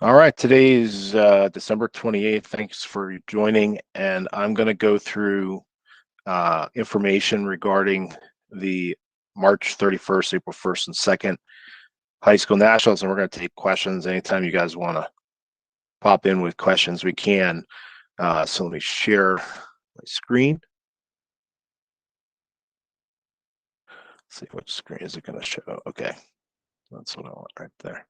All right, today is December 28th. Thanks for joining, and I'm going to go through information regarding the March 31st, April 1st, and 2nd high school nationals, and we're going to take questions anytime you guys want to pop in with questions. We can. So let me share my screen. Let's see which screen is it going to show. Okay, that's what I want right there.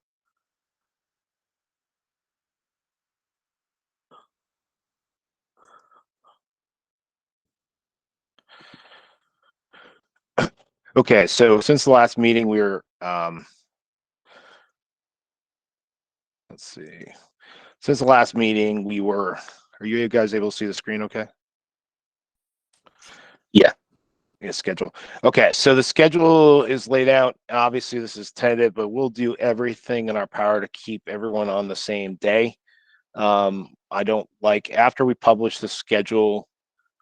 Okay, so since the last meeting, we were, let's see. Since the last meeting, are you guys able to see the screen okay? Yeah. Schedule. Okay, so the schedule is laid out. Obviously, this is tentative, but we'll do everything in our power to keep everyone on the same day. I don't like, after we publish the schedule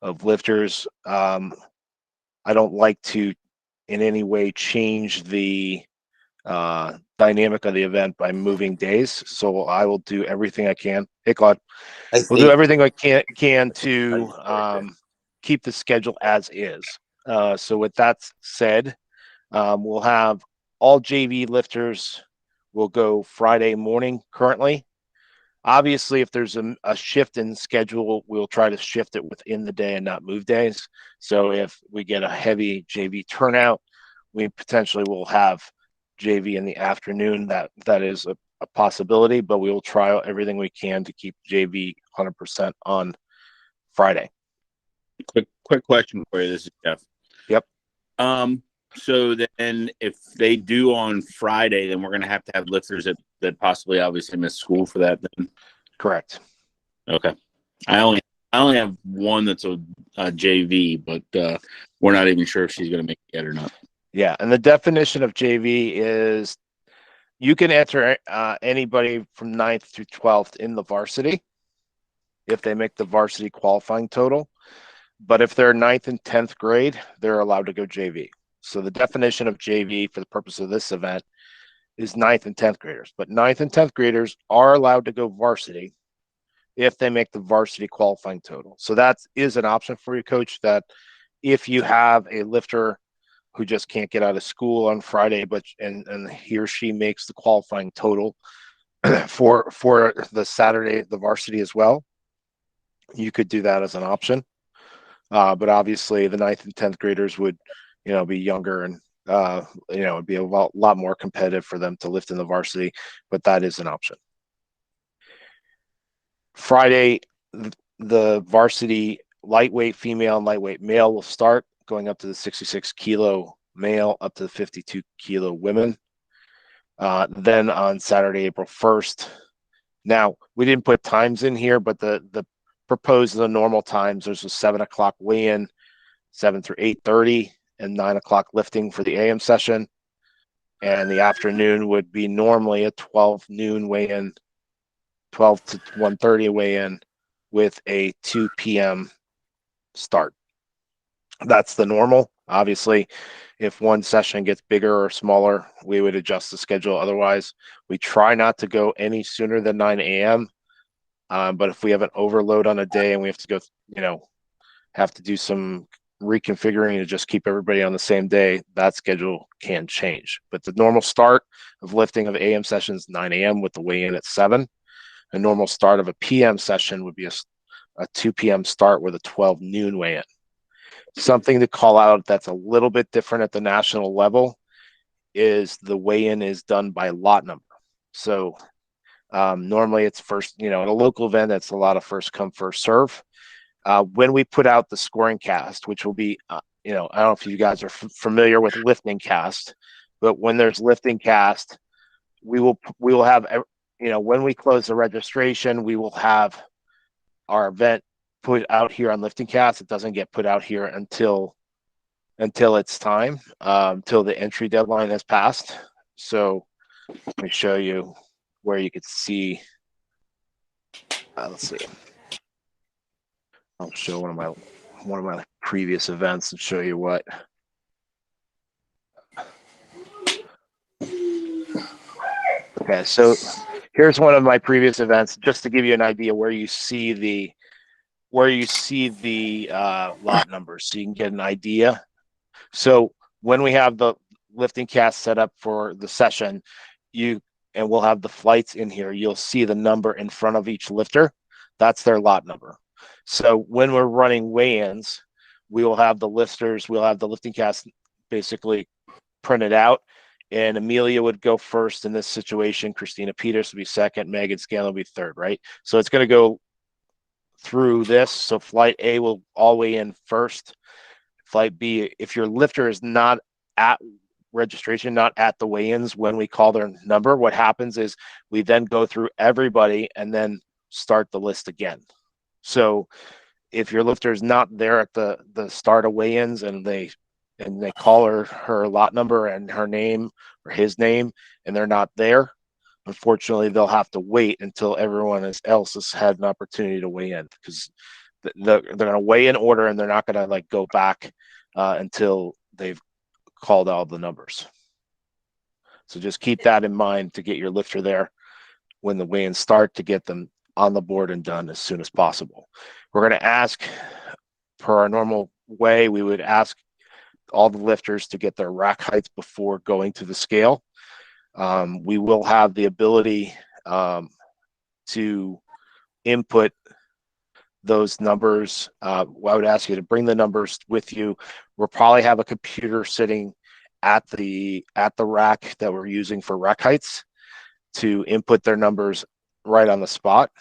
of lifters, I don't like to in any way change the dynamic of the event by moving days. So I will do everything I can. Hey, Claude. We'll do everything I can to keep the schedule as is. So with that said, we'll have all JV lifters will go Friday morning currently. Obviously, if there's a shift in schedule, we'll try to shift it within the day and not move days. So if we get a heavy JV turnout, we potentially will have JV in the afternoon. That is a possibility, but we will try everything we can to keep JV 100% on Friday. Quick question for you. This is Jeff. Yep. So then if they do on Friday, then we're going to have lifters that possibly obviously miss school for that then? Correct. Okay. I only have one that's a JV, but we're not even sure if she's going to make it yet or not. Yeah, and the definition of JV is you can enter anybody from 9th through 12th in the varsity if they make the varsity qualifying total. But if they're 9th and 10th grade, they're allowed to go JV. So the definition of JV for the purpose of this event is 9th and 10th graders. But 9th and 10th graders are allowed to go varsity if they make the varsity qualifying total. So that is an option for you, Coach, that if you have a lifter who just can't get out of school on Friday, but and he or she makes the qualifying total for the Saturday, the varsity as well, you could do that as an option. But obviously, the 9th and 10th graders would, be younger and it'd be a lot more competitive for them to lift in the varsity. But that is an option. Friday, the varsity lightweight female and lightweight male will start, going up to the 66 kilo male, up to the 52 kilo women. Then on Saturday, April 1st. Now, we didn't put times in here, but the proposed the normal times, there's a 7 o'clock weigh-in, 7 through 8:30, and 9 o'clock lifting for the AM session. And the afternoon would be normally a 12 noon weigh-in, 12 to 1:30 weigh-in with a 2 p.m. start. That's the normal. Obviously, if one session gets bigger or smaller, we would adjust the schedule. Otherwise, we try not to go any sooner than 9 a.m. But if we have an overload on a day and we have to go, have to do some reconfiguring to just keep everybody on the same day, that schedule can change. But the normal start of lifting of AM sessions 9 a.m. with the weigh-in at 7. A normal start of a PM session would be a 2 p.m. start with a 12 noon weigh-in. Something to call out that's a little bit different at the national level is the weigh-in is done by lot number. So normally it's first, in a local event, that's a lot of first come, first serve. When we put out the scoring cast, which will be, I don't know if you guys are familiar with lifting cast, but when there's lifting cast, we will have, when we close the registration, we will have our event put out here on lifting cast. It doesn't get put out here until it's time, until the entry deadline has passed. So let me show you where you could see. Let's see. I'll show one of my previous events and show you what. Okay, so Here's one of my previous events, just to give you an idea where you see the lot numbers, so you can get an idea. So when we have the lifting cast set up for the session, we'll have the flights in here. You'll see the number in front of each lifter. That's their lot number. So when we're running weigh-ins, we'll have the lifting cast basically printed out. And Amelia would go first in this situation. Christina Peters would be second. Megan Scanlon will be third, right? So it's going to go through this. So flight A will all weigh in first. Flight B, if your lifter is not at registration, not at the weigh-ins when we call their number, what happens is we then go through everybody and then start the list again. So if your lifter is not there at the start of weigh-ins and they call her lot number and her name or his name and they're not there, unfortunately they'll have to wait until everyone else has had an opportunity to weigh in, because they're going to weigh in order and they're not going to like go back until they've called all the numbers. So just keep that in mind to get your lifter there when the weigh-ins start, to get them on the board and done as soon as possible. We're going to ask, per our normal way, we would ask all the lifters to get their rack heights before going to the scale. We will have the ability to input those numbers. I would ask you to bring the numbers with you. We'll probably have a computer sitting at the rack that we're using for rack heights to input their numbers right on the spot.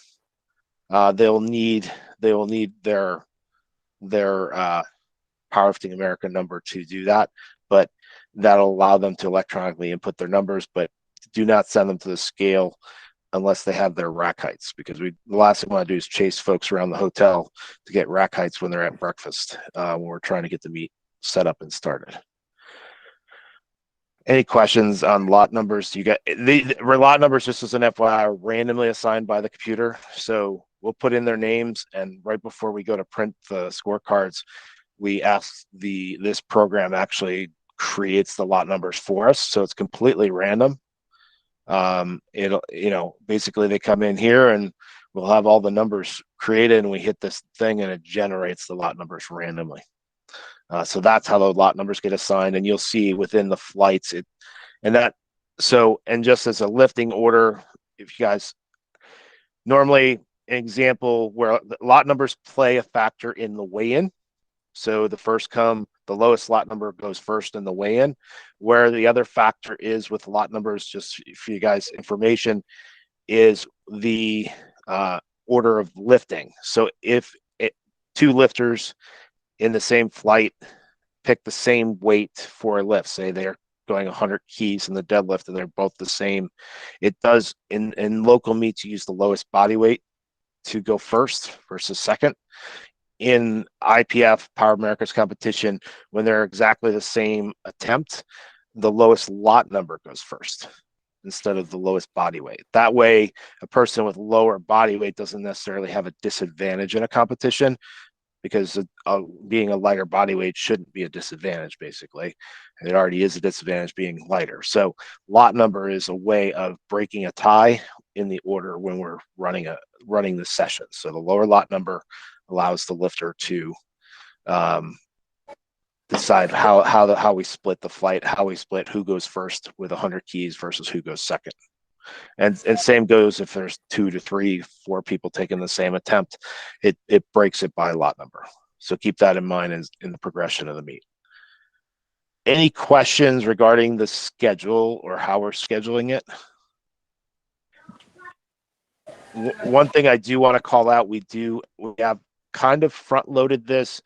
They'll need their Powerlifting America number to do that, but that'll allow them to electronically input their numbers, but do not send them to the scale unless they have their rack heights, because the last thing we want to do is chase folks around the hotel to get rack heights when they're at breakfast, when we're trying to get the meet set up and started. Any questions on lot numbers? You got the lot numbers, just as an FYI, are randomly assigned by the computer. So we'll put in their names, and right before we go to print the scorecards, we ask this program actually creates the lot numbers for us. So it's completely random. Basically they come in here and we'll have all the numbers created, and we hit this thing and it generates the lot numbers randomly. So that's how the lot numbers get assigned, and you'll see within the flights and just as a lifting order, if you guys normally, an example where the lot numbers play a factor in the weigh-in. So the lowest lot number goes first in the weigh-in. Where the other factor is with lot numbers, just for you guys' information, is the order of lifting. So if two lifters in the same flight pick the same weight for a lift, say they're going 100 keys in the deadlift and they're both the same, it does in local meets you use the lowest body weight to go first versus second. In IPF, Power America's competition, when they're exactly the same attempt, the lowest lot number goes first instead of the lowest body weight. That way, a person with lower body weight doesn't necessarily have a disadvantage in a competition, because being a lighter body weight shouldn't be a disadvantage, basically. It already is a disadvantage being lighter. So lot number is a way of breaking a tie in the order when we're running the session. So the lower lot number allows the lifter to decide how we split the flight, how we split who goes first with 100 keys versus who goes second. And same goes if there's 2 to 3, 4 people taking the same attempt, it breaks it by lot number. So keep that in mind in the progression of the meet. Any questions regarding the schedule or how we're scheduling it? One thing I do want to call out, we have kind of front loaded this.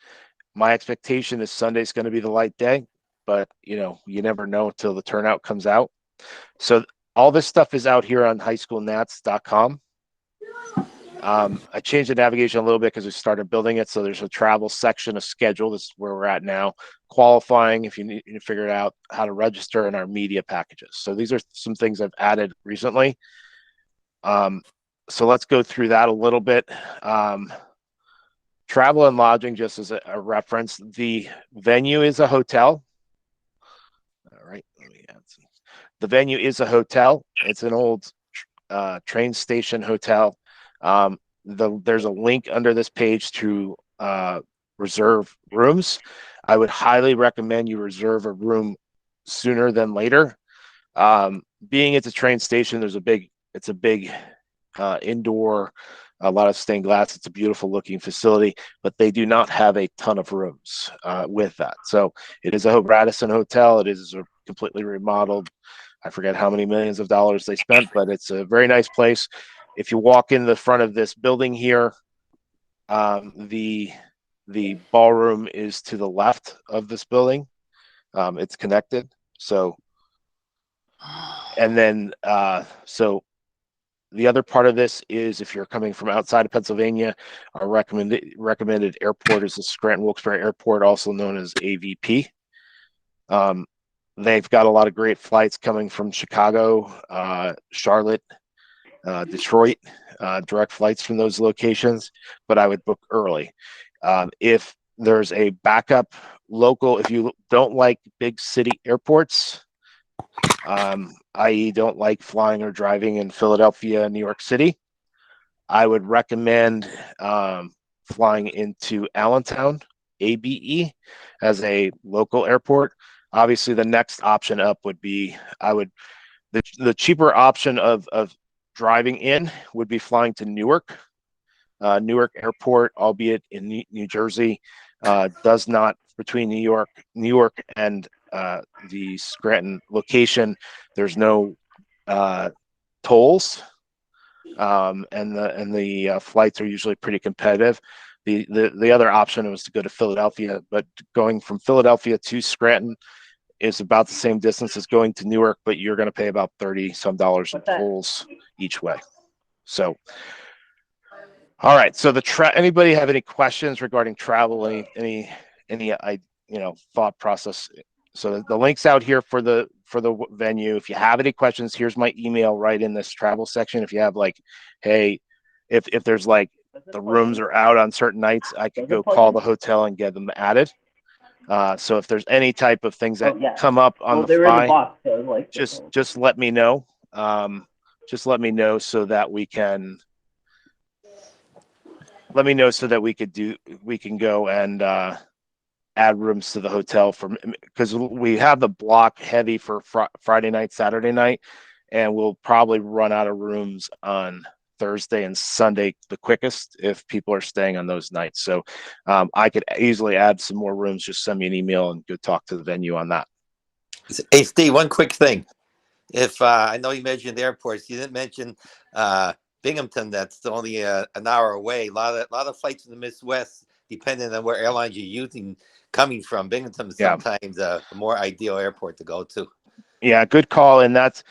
My expectation is Sunday's going to be the light day, but you never know until the turnout comes out. So all this stuff is out here on highschoolnats.com. I changed the navigation a little bit because we started building it. So there's a travel section, a schedule. This is where we're at now. Qualifying, if you need to figure out how to register, in our media packages. So these are some things I've added recently. So let's go through that a little bit. Travel and lodging, just as a reference, the venue is a hotel. All right, let me add some. The venue is a hotel. It's an old train station hotel. There's a link under this page to reserve rooms. I would highly recommend you reserve a room sooner than later. Being at the train station, it's a big indoor, a lot of stained glass. It's a beautiful looking facility, but they do not have a ton of rooms with that. So it is a Radisson hotel. It is a completely remodeled. I forget how many millions of dollars they spent, but it's a very nice place. If you walk in the front of this building here, the ballroom is to the left of this building. It's connected. So, and then the other part of this is if you're coming from outside of Pennsylvania, our recommended airport is the Scranton Wilkes-Barre Airport, also known as AVP. They've got a lot of great flights coming from Chicago, Charlotte, Detroit, direct flights from those locations, but I would book early. If there's a backup local, if you don't like big city airports, i.e. don't like flying or driving in Philadelphia, New York City, I would recommend flying into Allentown, ABE, as a local airport. Obviously, the next option up would be the cheaper option of driving in would be flying to Newark. Newark Airport, albeit in New Jersey, does not, between New York and the Scranton location, there's no tolls, and the flights are usually pretty competitive. The other option was to go to Philadelphia, but going from Philadelphia to Scranton is about the same distance as going to Newark, but you're going to pay about $30 some in tolls each way. So, all right. So anybody have any questions regarding travel? Any thought process? So the link's out here for the venue. If you have any questions, here's my email right in this travel section. If you have like, hey, if there's like the rooms are out on certain nights, I could go call the hotel and get them added. So if there's any type of things that come up on the fly, box, so like just let me know. Just let me know so that we can. Let me know so that we can go and add rooms to the hotel because we have the block heavy for Friday night, Saturday night, and we'll probably run out of rooms on Thursday and Sunday the quickest if people are staying on those nights. So I could easily add some more rooms. Just send me an email and go talk to the venue on that. Hey, Steve, one quick thing. If I know you mentioned airports, you didn't mention Binghamton. That's only an hour away. A lot of flights in the Midwest, depending on where airlines you're using, coming from. Binghamton is sometimes a more ideal airport to go to. Yeah, good call, and that's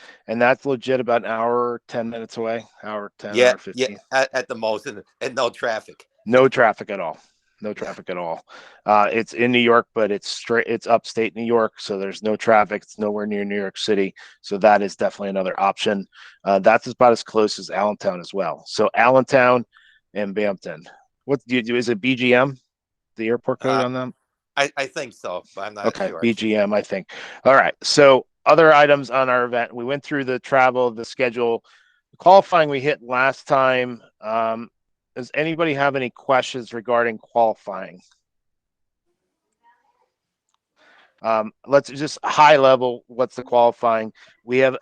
legit about an hour, 10 minutes away. Hour 10, hour 15. Yeah, at the most, and no traffic. No traffic at all. No traffic at all. It's in New York, but it's upstate New York, so there's no traffic. It's nowhere near New York City, so that is definitely another option. That's about as close as Allentown as well. So Allentown and Binghamton. What do you do? Is it BGM, the airport code on them? I think so, but I'm not sure. BGM, I think. All right. So other items on our event. We went through the travel, the schedule, the qualifying we hit last time. Does anybody have any questions regarding qualifying? Let's just high level. What's the qualifying? We have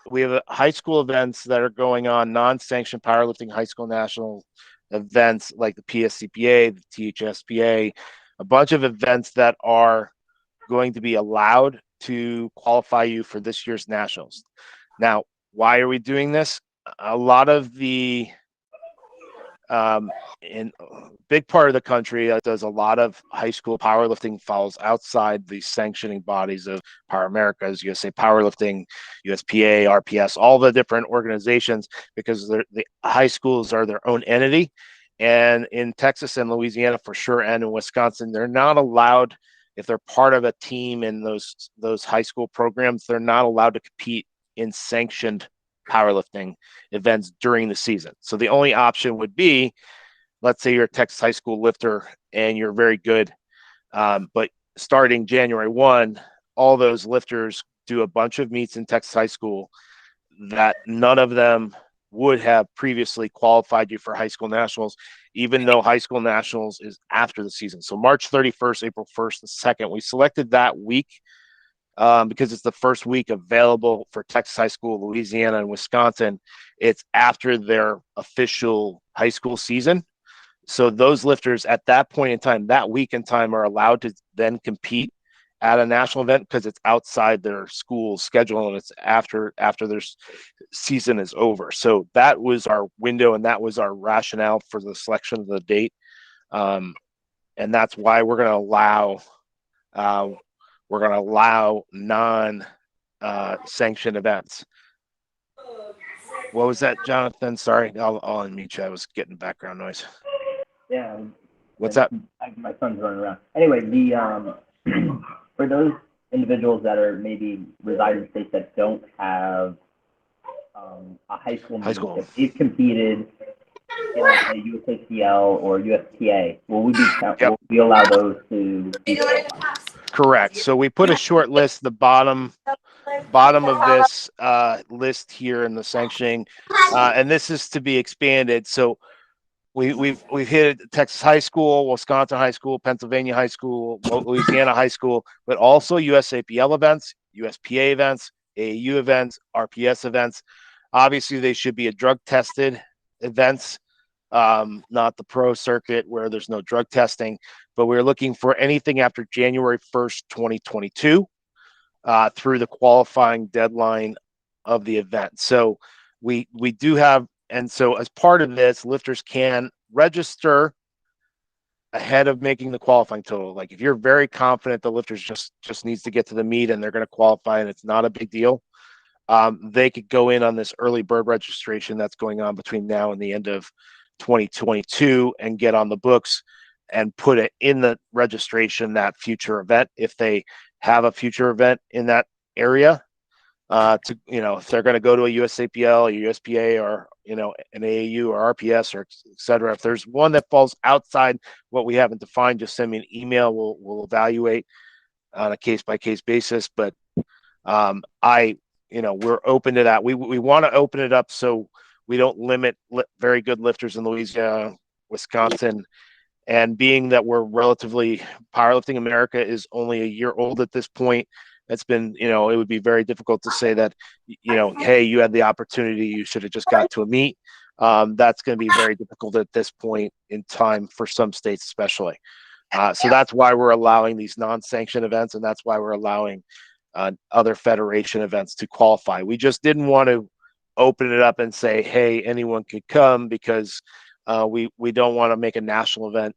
high school events that are going on, non-sanctioned powerlifting high school national events like the PSCPA, the THSPA, a bunch of events that are going to be allowed to qualify you for this year's nationals. Now, why are we doing this? A lot of the in a big part of the country that does a lot of high school powerlifting falls outside the sanctioning bodies of Power Americas, USA Powerlifting, USPA, RPS, all the different organizations, because the high schools are their own entity. And in Texas and Louisiana for sure, and in Wisconsin, they're not allowed, if they're part of a team in those high school programs, they're not allowed to compete in sanctioned powerlifting events during the season. So the only option would be, let's say you're a Texas high school lifter and you're very good, but starting January 1, all those lifters do a bunch of meets in Texas high school that none of them would have previously qualified you for high school nationals, even though high school nationals is after the season. So March 31st, April 1st, and 2nd, we selected that week because it's the first week available for Texas high school, Louisiana, and Wisconsin. It's after their official high school season. So those lifters at that point in time, that week in time, are allowed to then compete at a national event because it's outside their school schedule and it's after their season is over. So that was our window and that was our rationale for the selection of the date. And that's why we're going to allow non sanctioned events. What was that, Jonathan? Sorry, I'll unmute you. I was getting background noise. Yeah. What's that? My son's running around. Anyway, the for those individuals that are maybe reside in states that don't have a high school meet, if they've competed in like a USACL or USTA, will we allow those to be qualified? Correct. So we put a short list, the bottom of this list here in the sanctioning, and this is to be expanded. So we've hit Texas high school, Wisconsin high school, Pennsylvania high school, Louisiana high school, but also USAPL events, USPA events, AAU events, RPS events. Obviously, they should be a drug tested events, not the pro circuit where there's no drug testing. But we're looking for anything after January 1st, 2022, through the qualifying deadline of the event. So we do have. And so as part of this, lifters can register ahead of making the qualifying total. Like if you're very confident the lifters just needs to get to the meet and they're going to qualify and it's not a big deal, they could go in on this early bird registration that's going on between now and the end of 2022 and get on the books and put it in the registration, that future event, if they have a future event in that area. If they're going to go to a USAPL, a USPA, or an AAU or RPS or et cetera, if there's one that falls outside what we haven't defined, just send me an email. We'll evaluate on a case by case basis. But we're open to that. We want to open it up so we don't limit very good lifters in Louisiana, Wisconsin, and being that we're relatively Powerlifting America is only a year old at this point. It's been, it would be very difficult to say that, hey, you had the opportunity, you should have just got to a meet. That's going to be very difficult at this point in time for some states, especially. So that's why we're allowing these non-sanctioned events, and that's why we're allowing other federation events to qualify. We just didn't want to open it up and say, hey, anyone could come, because we don't want to make a national event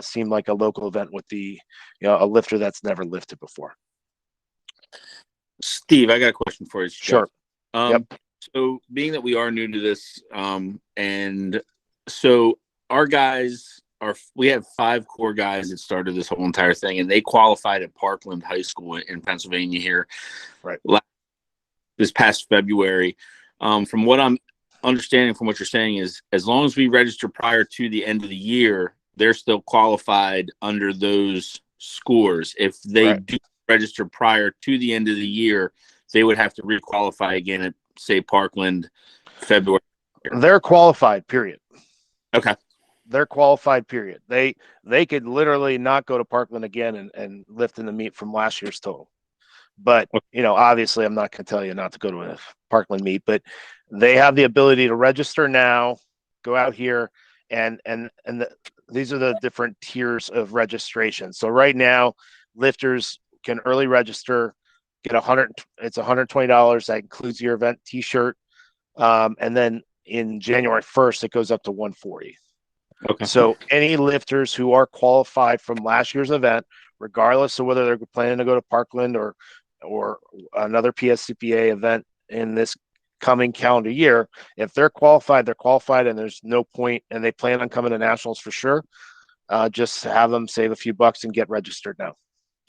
seem like a local event with a lifter that's never lifted before. Steve, I got a question for you. Sure. Yep. So being that we are new to this, and so our guys we have 5 core guys that started this whole entire thing, and they qualified at Parkland High School in Pennsylvania here, right, this past February. From what I'm understanding from what you're saying is, as long as we register prior to the end of the year, they're still qualified under those scores. If they do register prior to the end of the year, they would have to requalify again at, say, Parkland, February. They're qualified, period. Okay. They're qualified, period. They could literally not go to Parkland again and lift in the meet from last year's total. But, obviously I'm not going to tell you not to go to a Parkland meet, but they have the ability to register now, go out here, and these are the different tiers of registration. So right now, lifters can early register, get it's $120. That includes your event t-shirt. And then in January 1st, it goes up to $140. Okay. So any lifters who are qualified from last year's event, regardless of whether they're planning to go to Parkland or another PSCPA event in this coming calendar year, if they're qualified, and there's no point, and they plan on coming to nationals for sure, just have them save a few bucks and get registered now.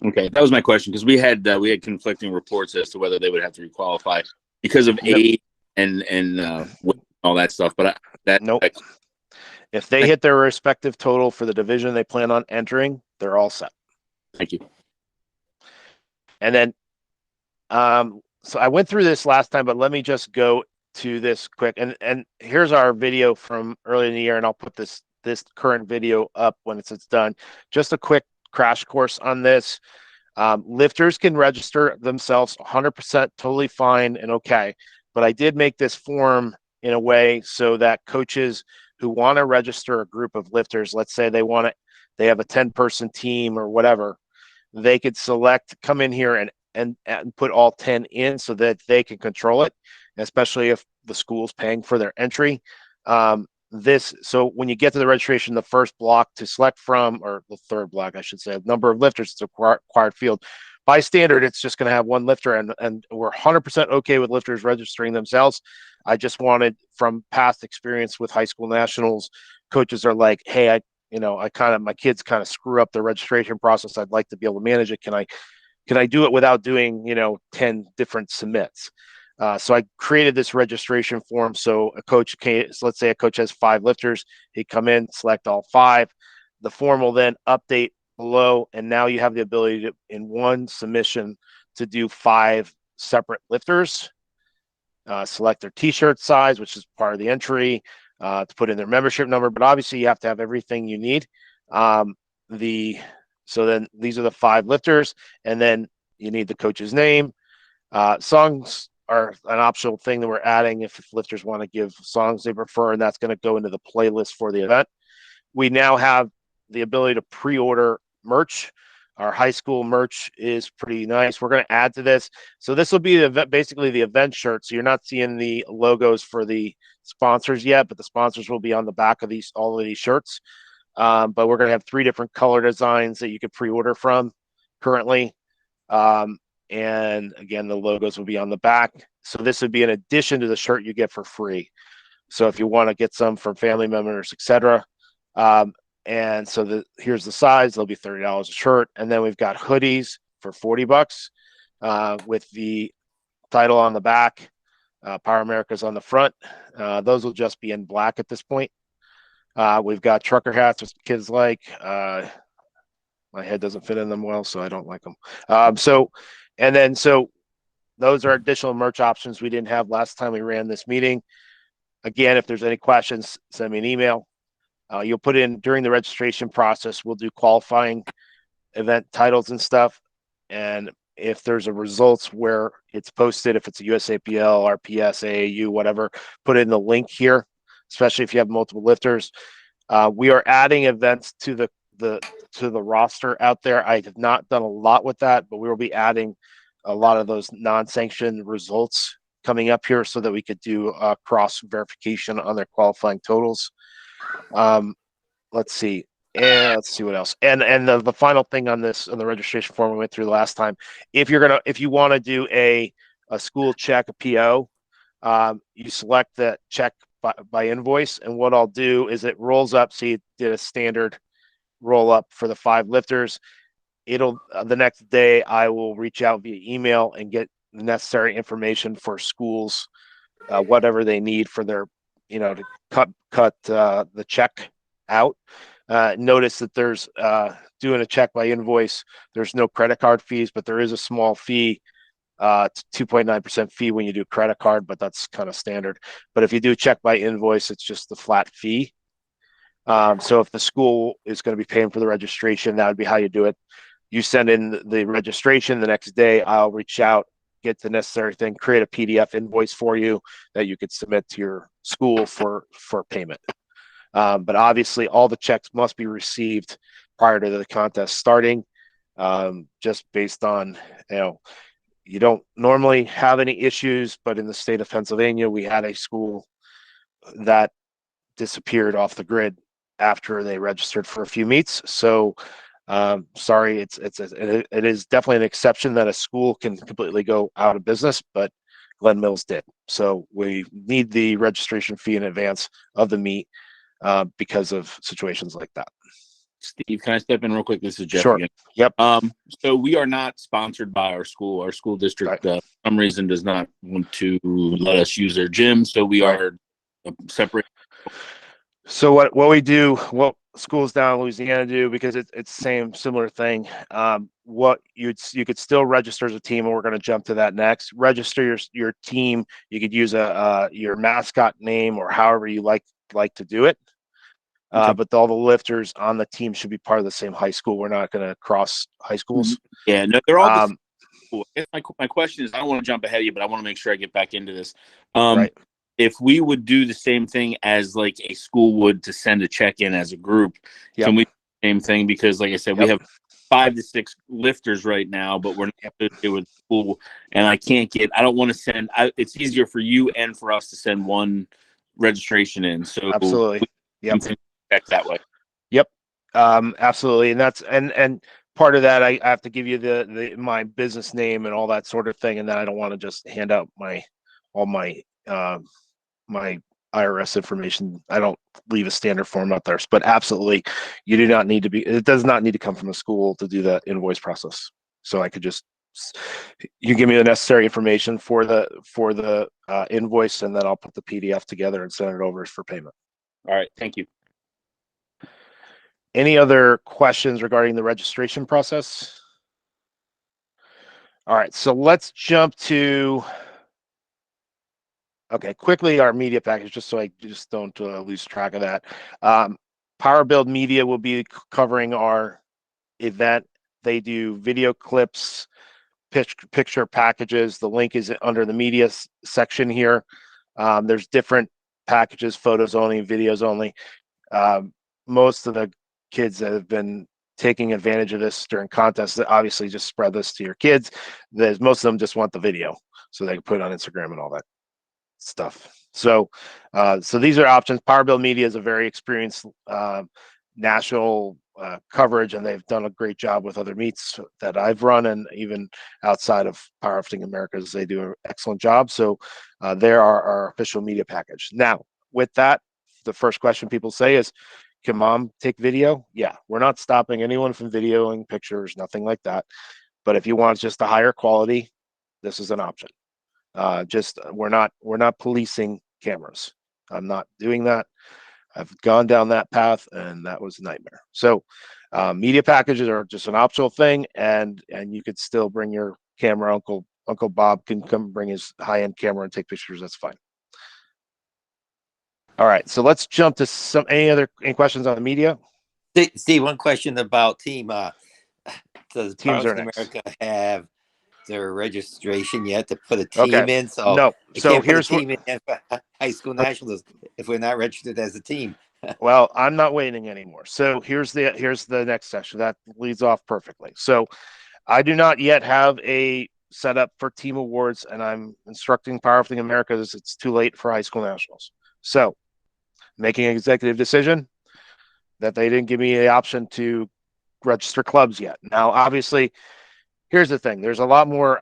Okay, that was my question, because we had conflicting reports as to whether they would have to requalify because of age and all that stuff. But nope. If they hit their respective total for the division they plan on entering, they're all set. Thank you. And then, so I went through this last time, but let me just go to this quick, and here's our video from early in the year, and I'll put this current video up when it's done. Just a quick crash course on this. Lifters can register themselves 100% totally fine and okay, but I did make this form in a way so that coaches who want to register a group of lifters, let's say they have a 10-person team or whatever, they could select, come in here and put all 10 in so that they can control it, especially if the school's paying for their entry. So when you get to the registration, the first block to select from, or the third block, I should say, number of lifters, it's a required field. By standard, it's just going to have one lifter, and we're 100% okay with lifters registering themselves. I just wanted, from past experience with high school nationals, coaches are like, hey, my kids kind of screw up the registration process. I'd like to be able to manage it. Can I do it without doing 10 different submits? So I created this registration form. So let's say a coach has 5 lifters, he'd come in, select all 5. The form will then update below, and now you have the ability to, in one submission, to do 5 separate lifters. Select their t-shirt size, which is part of the entry, to put in their membership number. But obviously, you have to have everything you need. So then these are the 5 lifters, and then you need the coach's name. Songs are an optional thing that we're adding if lifters want to give songs they prefer, and that's going to go into the playlist for the event. We now have the ability to pre-order merch. Our high school merch is pretty nice. We're going to add to this. So this will be basically the event shirt. So you're not seeing the logos for the sponsors yet, but the sponsors will be on the back of all of these shirts. But we're going to have 3 different color designs that you could pre-order from currently. And again, the logos will be on the back. So this would be in addition to the shirt you get for free. So if you want to get some from family members, etc. And so here's the size. They'll be $30 a shirt. And then we've got hoodies for $40 with the title on the back, Power America's on the front. Those will just be in black at this point. We've got trucker hats, which kids like. My head doesn't fit in them well, so I don't like them. So those are additional merch options we didn't have last time we ran this meeting. Again, if there's any questions, send me an email. You'll put in during the registration process, we'll do qualifying event titles and stuff. And if there's a results where it's posted, if it's a USAPL, RPS, AAU, whatever, put in the link here, especially if you have multiple lifters. We are adding events to the roster out there. I have not done a lot with that, but we will be adding a lot of those non-sanctioned results coming up here so that we could do cross verification on their qualifying totals. Let's see. And let's see what else. And the final thing on this, on the registration form we went through last time, if you want to do a school check, a PO, you select the check by invoice. And what I'll do is it rolls up. So you did a standard roll up for the 5 lifters. It'll the next day I will reach out via email and get the necessary information for schools, whatever they need for their, to cut the check out. Notice that there's doing a check by invoice. There's no credit card fees, but there is a small fee. It's 2.9% fee when you do credit card, but that's kind of standard. But if you do check by invoice, it's just the flat fee. So if the school is going to be paying for the registration, that would be how you do it. You send in the registration. The next day, I'll reach out, get the necessary thing, create a PDF invoice for you that you could submit to your school for payment. But obviously, all the checks must be received prior to the contest starting, just based on, you don't normally have any issues, but in the state of Pennsylvania, we had a school that disappeared off the grid after they registered for a few meets. So sorry, it is definitely an exception that a school can completely go out of business, but Glen Mills did. So we need the registration fee in advance of the meet because of situations like that. Steve, can I step in real quick? This is Jeff Sure. again. Yep. So we are not sponsored by our school. Our school district, Right. For some reason, does not want to let us use their gym. So we are separate. So what we do, schools down in Louisiana do, because it's the same similar thing. What you could still register as a team, and we're going to jump to that next. Register your team. You could use your mascot name or however you like to do it. Okay. But all the lifters on the team should be part of the same high school. We're not going to cross high schools. Yeah, no, they're all the Um, school. My question is, I don't want to jump ahead of you, but I want to make sure I get back into this. right. If we would do the same thing as like a school would to send a check in as a group, Yep. can we do the same thing? Because like I said, we Yep. have 5 to 6 lifters right now, but we're not Yep. associated with school, and I don't want to send. It's easier for you and for us to send one registration in. So Absolutely. Yep. check that way. Yep. Absolutely. And that's and part of that, I have to give you my business name and all that sort of thing, and then I don't want to just hand out all my my IRS information. I don't leave a standard form out there, but absolutely, you do not need to be. It does not need to come from a school to do the invoice process. So I could just, you give me the necessary information for the invoice, and then I'll put the PDF together and send it over for payment. All right, thank you. Any other questions regarding the registration process? All right, so let's jump to, okay, quickly our media package, just so I just don't lose track of that. Power Build Media will be covering our event. They do video clips, picture packages. The link is under the media section here. There's different packages, photos only, videos only. Most of the kids that have been taking advantage of this during contests, obviously just spread this to your kids. Most of them just want the video so they can put it on Instagram and all that stuff. So these are options. Power Build Media is a very experienced national coverage, and they've done a great job with other meets that I've run, and even outside of Powerlifting Americas, they do an excellent job. So there are our official media package. Now, with that, the first question people say is, can mom take video? Yeah, we're not stopping anyone from videoing pictures, nothing like that. But if you want just a higher quality, this is an option. We're not policing cameras. I'm not doing that. I've gone down that path, and that was a nightmare. So media packages are just an optional thing, and you could still bring your camera. Uncle Bob can come bring his high-end camera and take pictures. That's fine. All right, so let's jump to any questions on the media? Steve, one question about team. Does Teams are Powerlifting next. America have their registration yet to put a team Okay. in? So No. you So can't put a here's team in for high school nationals if we're not registered as a team. Well, I'm not waiting anymore. So here's the next session. That leads off perfectly. So I do not yet have a setup for team awards, and I'm instructing Powerlifting Americas it's too late for high school nationals. So making an executive decision that they didn't give me the option to register clubs yet. Now, obviously, here's the thing. There's a lot more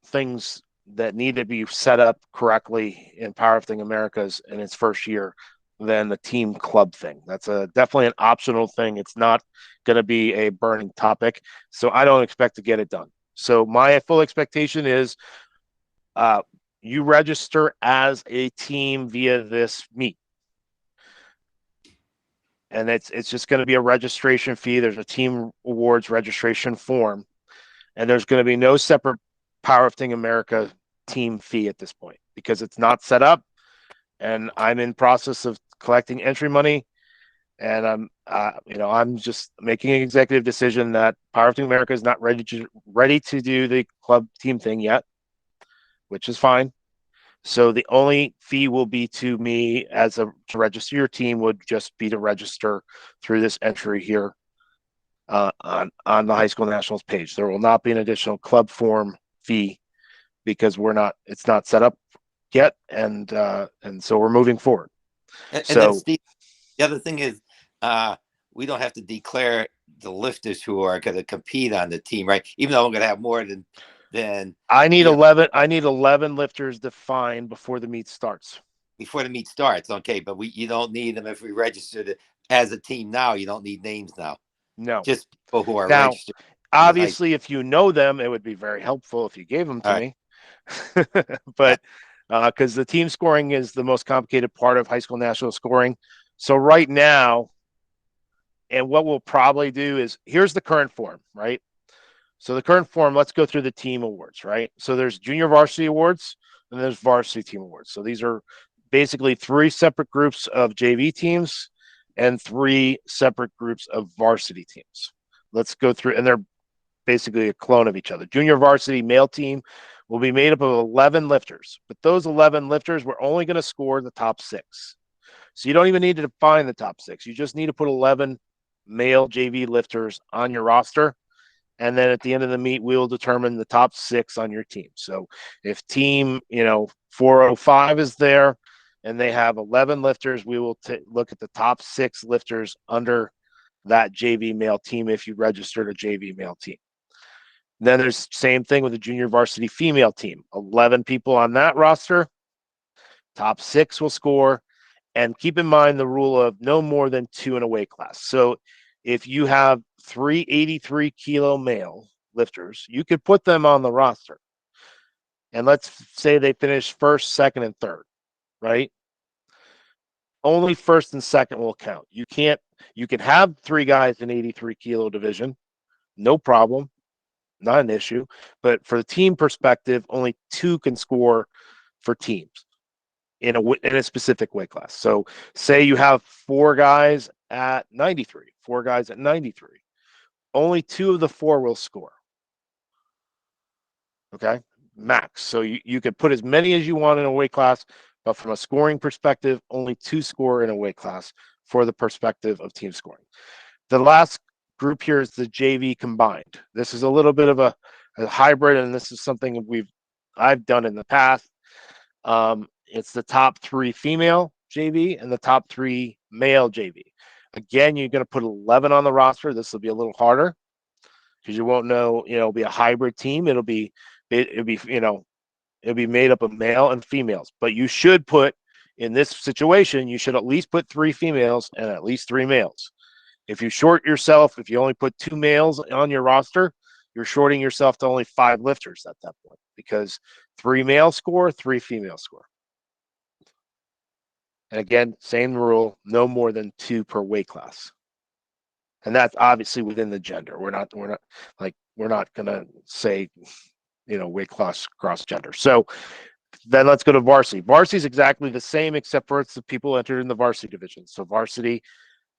things that need to be set up correctly in Powerlifting Americas in its first year than the team club thing. That's definitely an optional thing. It's not going to be a burning topic. So I don't expect to get it done. So my full expectation is you register as a team via this meet. And it's just going to be a registration fee. There's a team awards registration form, and there's going to be no separate Powerlifting America team fee at this point because it's not set up, and I'm in process of collecting entry money, and I'm just making an executive decision that Powerlifting America is not ready to do the club team thing yet, which is fine. So the only fee will be to me to register your team would just be to register through this entry here on the High School Nationals page. There will not be an additional club form fee because it's not set up yet, and so we're moving forward. And then Steve, the other thing is we don't have to declare the lifters who are going to compete on the team, right? Even though I'm going to have more than I need 11. I need 11 lifters defined before the meet starts. Before the meet starts, okay, but you don't need them if we registered as a team now. You don't need names now. No, just people who are now, registered. Obviously, if you know them, it would be very helpful if you gave them to me. But because the team scoring is the most complicated part of high school national scoring, so right now, And what we'll probably do is, here's the current form, right? So the current form, let's go through the team awards, right? So there's junior varsity awards and there's varsity team awards. So these are basically 3 separate groups of JV teams and 3 separate groups of varsity teams. Let's go through, and they're basically a clone of each other. Junior varsity male team will be made up of 11 lifters, but those 11 lifters, we're only going to score the top 6. So you don't even need to define the top 6. You just need to put 11 male JV lifters on your roster. And then at the end of the meet, we will determine the top 6 on your team. So if team, 405 is there and they have 11 lifters, we will look at the top 6 lifters under that JV male team if you registered a JV male team. Then there's same thing with the junior varsity female team. 11 people on that roster. Top 6 will score. And keep in mind the rule of no more than 2 in a weight class. So if you have 3 83-kilo male lifters, you could put them on the roster. And let's say they finish first, second, and third, right? Only first and second will count. You can have 3 guys in 83-kilo division, no problem, not an issue. But for the team perspective, only 2 can score for teams in a specific weight class. So say you have 4 guys at 93, 4 guys at 93. Only 2 of the 4 will score. Okay, max. So you could put as many as you want in a weight class, but from a scoring perspective, only 2 score in a weight class for the perspective of team scoring. The last group here is the JV combined. This is a little bit of a hybrid, and this is something I've done in the past. It's the top 3 female JV and the top 3 male JV. Again, you're going to put 11 on the roster. This will be a little harder because you won't know, it'll be a hybrid team. It'll be made up of male and females, but you should put, in this situation, you should at least put 3 females and at least 3 males. If you short yourself, if you only put 2 males on your roster, you're shorting yourself to only 5 lifters at that point, because 3 males score, 3 females score. And again, same rule, no more than 2 per weight class. And that's obviously within the gender. We're not going to say, weight class cross gender. So then let's go to varsity. Varsity is exactly the same, except for it's the people entered in the varsity division. So varsity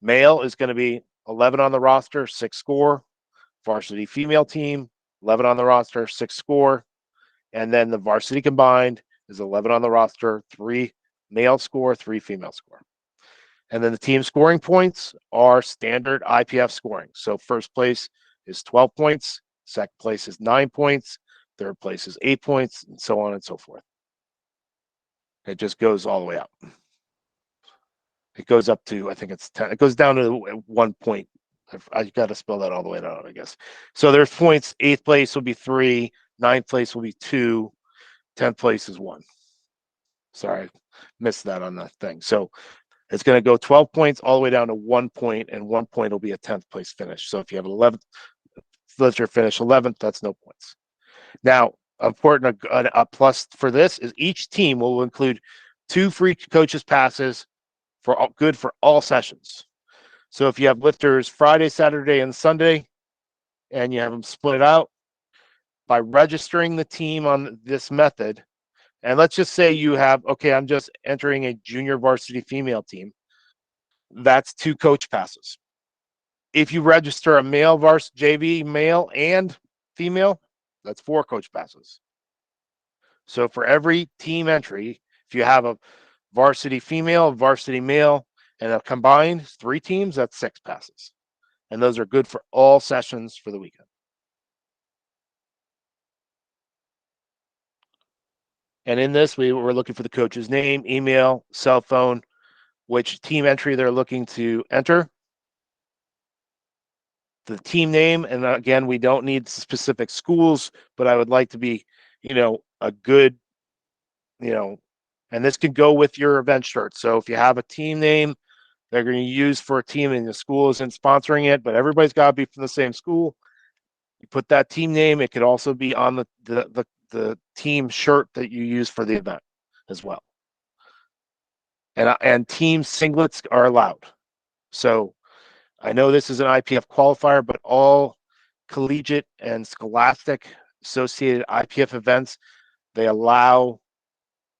male is going to be 11 on the roster, 6 score. Varsity female team, 11 on the roster, 6 score. And then the varsity combined is 11 on the roster, 3 male score, 3 female score. And then the team scoring points are standard IPF scoring. So first place is 12 points, second place is 9 points, third place is 8 points, and so on and so forth. It just goes all the way up. It goes up to, I think it's 10. It goes down to 1 point. I got to spell that all the way down, I guess. So there's points. 8th place will be 3, 9th place will be 2, 10th place is 1. Sorry, missed that on the thing. So it's going to go 12 points all the way down to 1 point, and 1 point will be a 10th place finish. So if you have an 11th lifter finish 11th, that's no points. Now, important, a plus for this is each team will include 2 free coaches passes good for all sessions. So if you have lifters Friday, Saturday, and Sunday, and you have them split out, by registering the team on this method, and let's just say you have, okay, I'm just entering a junior varsity female team, that's 2 coach passes. If you register a male JV male and female, that's 4 coach passes. So for every team entry, if you have a varsity female, varsity male, and a combined 3 teams, that's 6 passes. And those are good for all sessions for the weekend. And in this, we were looking for the coach's name, email, cell phone, which team entry they're looking to enter, the team name. And again, we don't need specific schools, but I would like to be, a good, and this could go with your event shirt. So if you have a team name they're going to use for a team and the school isn't sponsoring it, but everybody's got to be from the same school, you put that team name. It could also be on the team shirt that you use for the event as well. And team singlets are allowed. So I know this is an IPF qualifier, but all collegiate and scholastic associated IPF events, they allow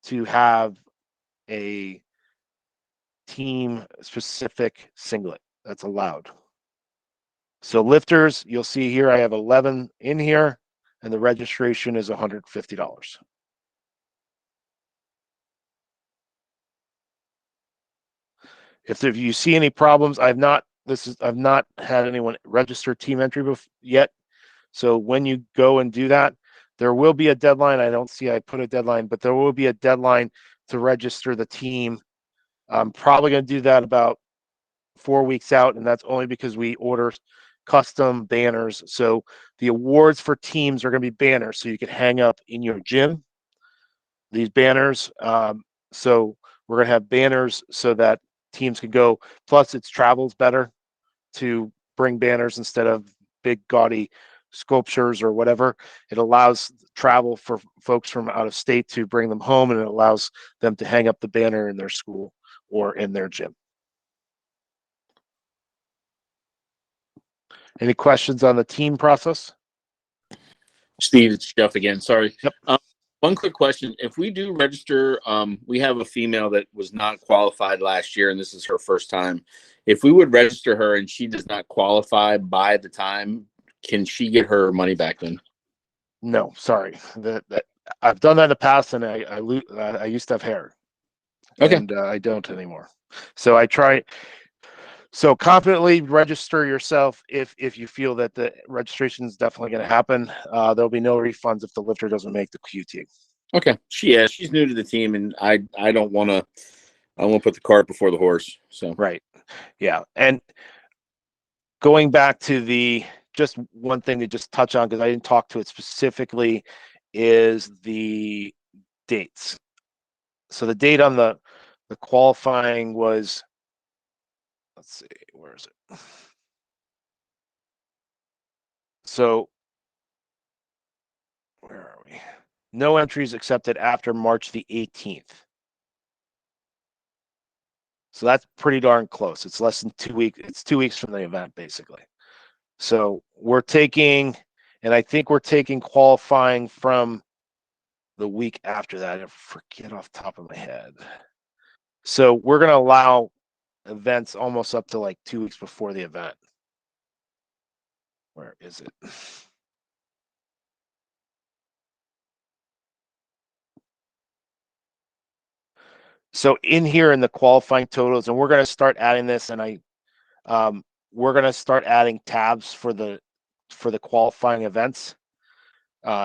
to have a team specific singlet. That's allowed. So lifters, you'll see here, I have 11 in here, and the registration is $150. If you see any problems, I've not had anyone register team entry yet. So when you go and do that, there will be a deadline. I don't see I put a deadline, but there will be a deadline to register the team. I'm probably going to do that about 4 weeks out, and that's only because we order custom banners. So the awards for teams are going to be banners, so you can hang up in your gym these banners. So we're going to have banners so that teams can go. Plus, it's travels better to bring banners instead of big gaudy sculptures or whatever. It allows travel for folks from out of state to bring them home, and it allows them to hang up the banner in their school or in their gym. Any questions on the team process? Steve, it's Jeff again. Sorry. Yep. One quick question. If we do register, we have a female that was not qualified last year, and this is her first time. If we would register her and she does not qualify by the time, can she get her money back then? No, sorry. I've done that in the past, and I used to have hair. Okay. And I don't anymore. So I try. So confidently register yourself if you feel that the registration is definitely going to happen. There'll be no refunds if the lifter doesn't make the QT. Okay. She's new to the team, and I don't want to put the cart before the horse. So Right. Yeah. And going back to just one thing to just touch on, because I didn't talk to it specifically, is the dates. So the date on the qualifying was, let's see, where is it? So where are we? No entries accepted after March the 18th. So that's pretty darn close. It's less than 2 weeks. It's 2 weeks from the event, basically. So we're taking, and I think we're taking qualifying from the week after that. I forget off the top of my head. So we're going to allow events almost up to like 2 weeks before the event. Where is it? So in here in the qualifying totals, and we're going to start adding this, and we're going to start adding tabs for the qualifying events.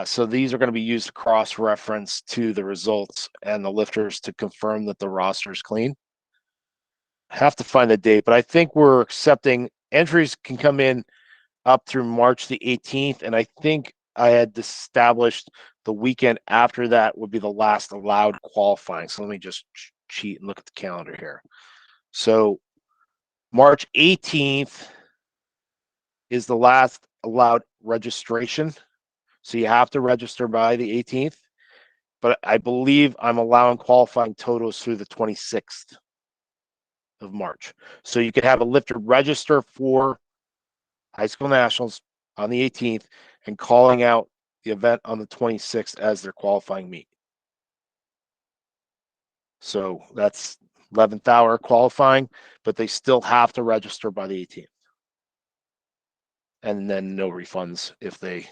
So these are going to be used to cross-reference to the results and the lifters to confirm that the roster is clean. I have to find the date, but I think we're accepting entries can come in up through March the 18th, and I think I had established the weekend after that would be the last allowed qualifying. So let me just cheat and look at the calendar here. So March 18th is the last allowed registration. So you have to register by the 18th. But I believe I'm allowing qualifying totals through the 26th of March. So you could have a lifter register for high school nationals on the 18th and calling out the event on the 26th as their qualifying meet. So that's 11th hour qualifying, but they still have to register by the 18th. And then no refunds if they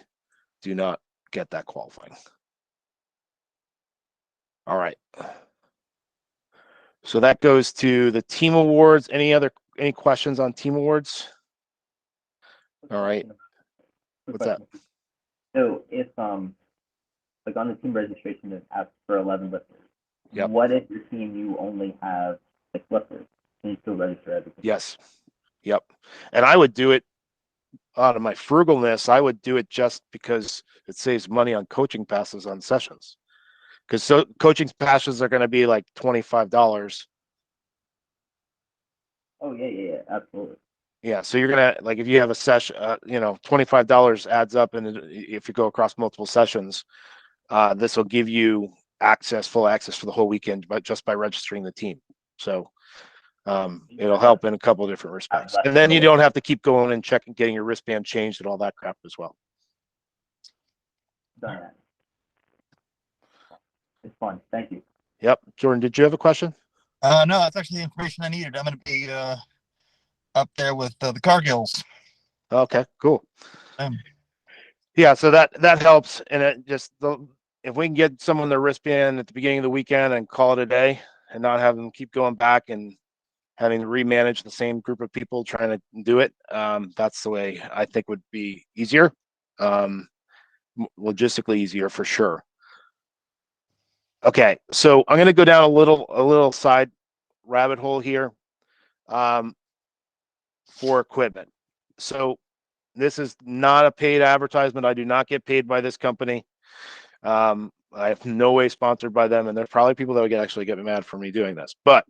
do not get that qualifying. All right. So that goes to the team awards. Any questions on team awards? All right. What's that? So if like on the team registration it asks for 11 lifters. Yep. What if your team you only have 6 lifters? Can you still register everything? Yes. Yep. And I would do it out of my frugalness. I would do it just because it saves money on coaching passes on sessions. Because coaching passes are going to be like $25. Oh yeah, absolutely. Yeah, so you're gonna like if you have a session, $25 adds up, and if you go across multiple sessions, this will give you full access for the whole weekend, but just by registering the team. So It'll help in a couple of different respects. And then you don't have to keep going and checking, getting your wristband changed and all that crap as well. Done that. It's fun. Thank you. Yep. Jordan, did you have a question? No, that's actually the information I needed. I'm going to be up there with the Cargills. Okay, cool. Yeah, so that helps, and it just if we can get someone their wristband at the beginning of the weekend and call it a day, and not have them keep going back and having to remanage the same group of people trying to do it, that's the way I think would be easier, logistically easier for sure. Okay, so I'm going to go down a little side rabbit hole here for equipment. So this is not a paid advertisement. I do not get paid by this company. I have no way sponsored by them, and there's probably people that would actually get mad for me doing this. But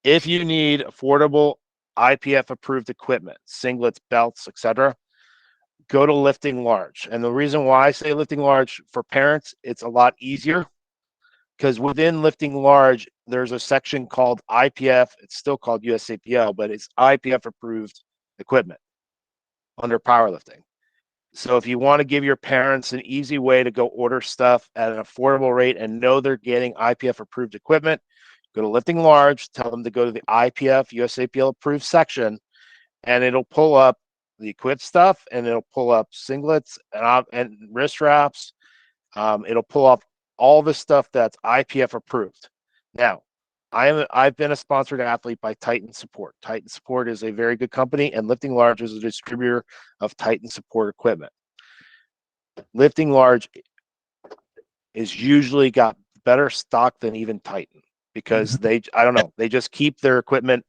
if you need affordable IPF approved equipment, singlets, belts, etc., go to Lifting Large. And the reason why I say Lifting Large for parents, it's a lot easier because within Lifting Large, there's a section called IPF. It's still called USAPL, but it's IPF approved equipment under powerlifting. So if you want to give your parents an easy way to go order stuff at an affordable rate and know they're getting IPF approved equipment, go to Lifting Large, tell them to go to the IPF USAPL approved section, and it'll pull up the equip stuff, and it'll pull up singlets and wrist wraps. It'll pull up all the stuff that's IPF approved. Now, I've been a sponsored athlete by Titan Support. Titan Support is a very good company, and Lifting Large is a distributor of Titan Support equipment. Lifting Large is usually got better stock than even Titan because I don't know, they just keep their equipment,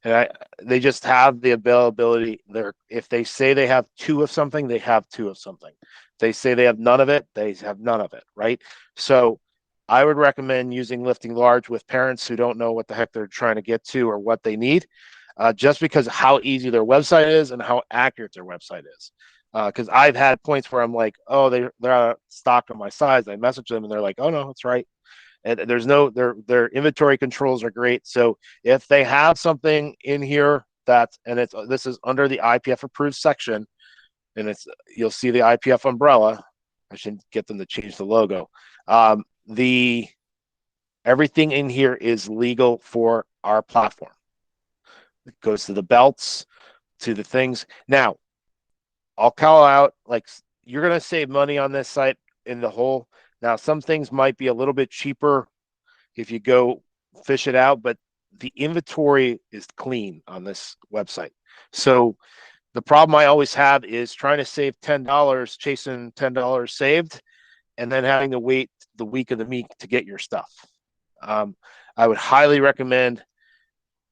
and they just have the availability there. If they say they have two of something, they have two of something. If they say they have none of it, they have none of it, right? So I would recommend using Lifting Large with parents who don't know what the heck they're trying to get to or what they need, just because of how easy their website is and how accurate their website is. Because I've had points where I'm like, oh, they're out of stock on my size. I message them and they're like, oh no, it's right. And there's no their inventory controls are great. So if they have something in here this is under the IPF approved section, and you'll see the IPF umbrella. I should get them to change the logo. Everything in here is legal for our platform. It goes to the belts, to the things. Now, I'll call out, like, you're going to save money on this site in the whole. Now, some things might be a little bit cheaper if you go fish it out, but the inventory is clean on this website. So the problem I always have is trying to save $10, chasing $10 saved, and then having to wait the week of the meet to get your stuff. I would highly recommend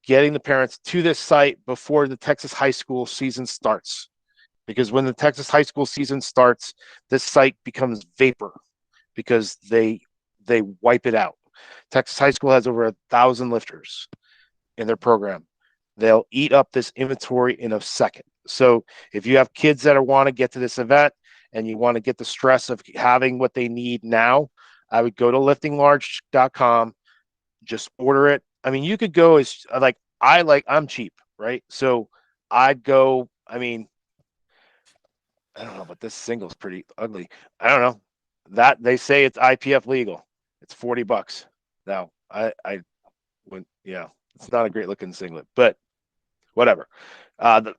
getting the parents to this site before the Texas high school season starts, because when the Texas high school season starts, this site becomes vapor because they wipe it out. Texas high school has over 1,000 lifters in their program. They'll eat up this inventory in a second. So if you have kids that want to get to this event and you want to get the stress of having what they need now, I would go to liftinglarge.com, just order it. I mean, you could go as I'm cheap, right? So I'd go, I don't know, but this single's pretty ugly. I don't know. That they say it's IPF legal. It's $40. Now, I went, yeah, it's not a great looking singlet, but whatever. I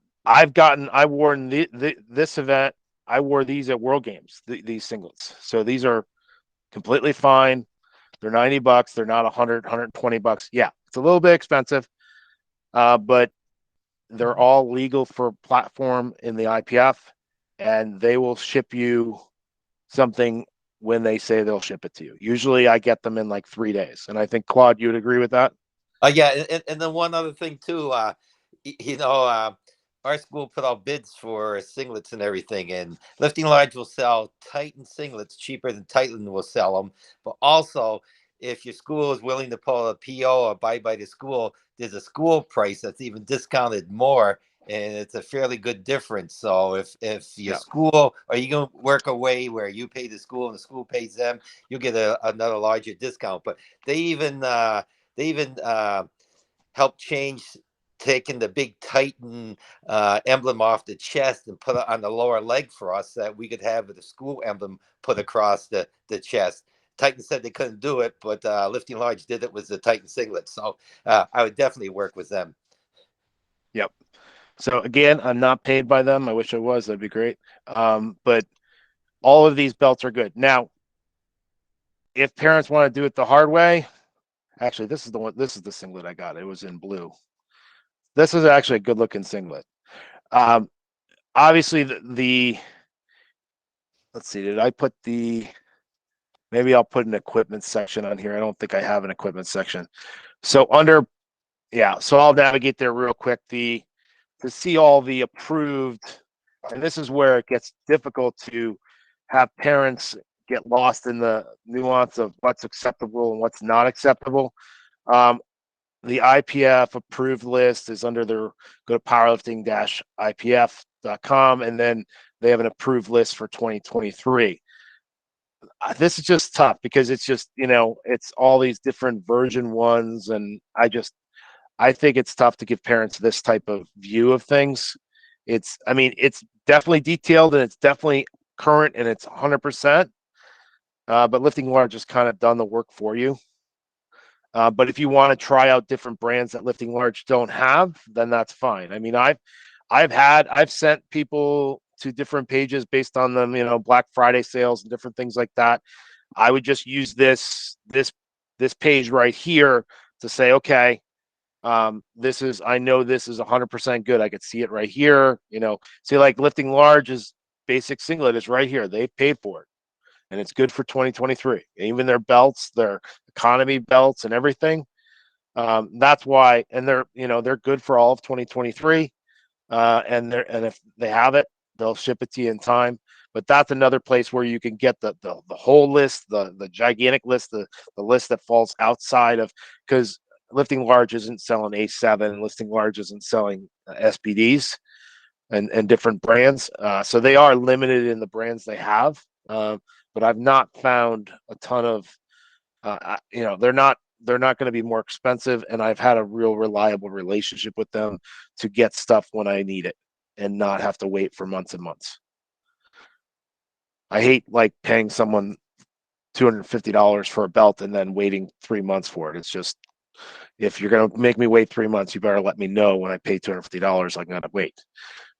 wore this event. I wore these at World Games, these singlets. So these are completely fine. They're $90. They're not $120. Yeah, it's a little bit expensive, but they're all legal for platform in the IPF, and they will ship you something when they say they'll ship it to you. Usually I get them in like 3 days. And I think, Claude, you would agree with that? Yeah, and then one other thing too, our school put out bids for singlets and everything, and Lifting Large will sell Titan singlets cheaper than Titan will sell them. But also, if your school is willing to pull a PO or buy by the school, there's a school price that's even discounted more, and it's a fairly good difference. So if your school, or you can work a way where you pay the school and the school pays them, you'll get another larger discount. But they even helped change, taking the big Titan emblem off the chest and put it on the lower leg for us, that we could have the school emblem put across the chest. Titan said they couldn't do it, but Lifting Large did it with the Titan singlet. So I would definitely work with them. Yep. So again, I'm not paid by them. I wish I was. That'd be great. But all of these belts are good. Now, if parents want to do it the hard way, actually, this is the one. This is the singlet I got. It was in blue. This is actually a good looking singlet. Obviously, the let's see. Did I put the? Maybe I'll put an equipment section on here. I don't think I have an equipment section. So under, yeah. So I'll navigate there real quick. To see all the approved, and this is where it gets difficult to have parents get lost in the nuance of what's acceptable and what's not acceptable. The IPF approved list is under their, go to powerlifting-ipf.com, and then they have an approved list for 2023. This is just tough because it's just, it's all these different version ones. And I think it's tough to give parents this type of view of things. It's definitely detailed and it's definitely current and it's 100%. But Lifting Large has kind of done the work for you. But if you want to try out different brands that Lifting Large don't have, then that's fine. I mean, I've sent people to different pages based on them, Black Friday sales and different things like that. I would just use this page right here to say, okay, I know this is 100% good. I could see it right here. See, like Lifting Large is basic singlet is right here. They paid for it, and it's good for 2023. Even their belts, their economy belts, and everything. That's why, and they're good for all of 2023. And if they have it, they'll ship it to you in time. But that's another place where you can get the whole list, the gigantic list, the list that falls outside of, because Lifting Large isn't selling A7, and Lifting Large isn't selling SBDs and different brands. So they are limited in the brands they have. But I've not found a ton of, they're not going to be more expensive, and I've had a real reliable relationship with them to get stuff when I need it and not have to wait for months and months. I hate like paying someone $250 for a belt and then waiting 3 months for it. It's just, if you're going to make me wait 3 months, you better let me know when I pay $250, I'm going to wait.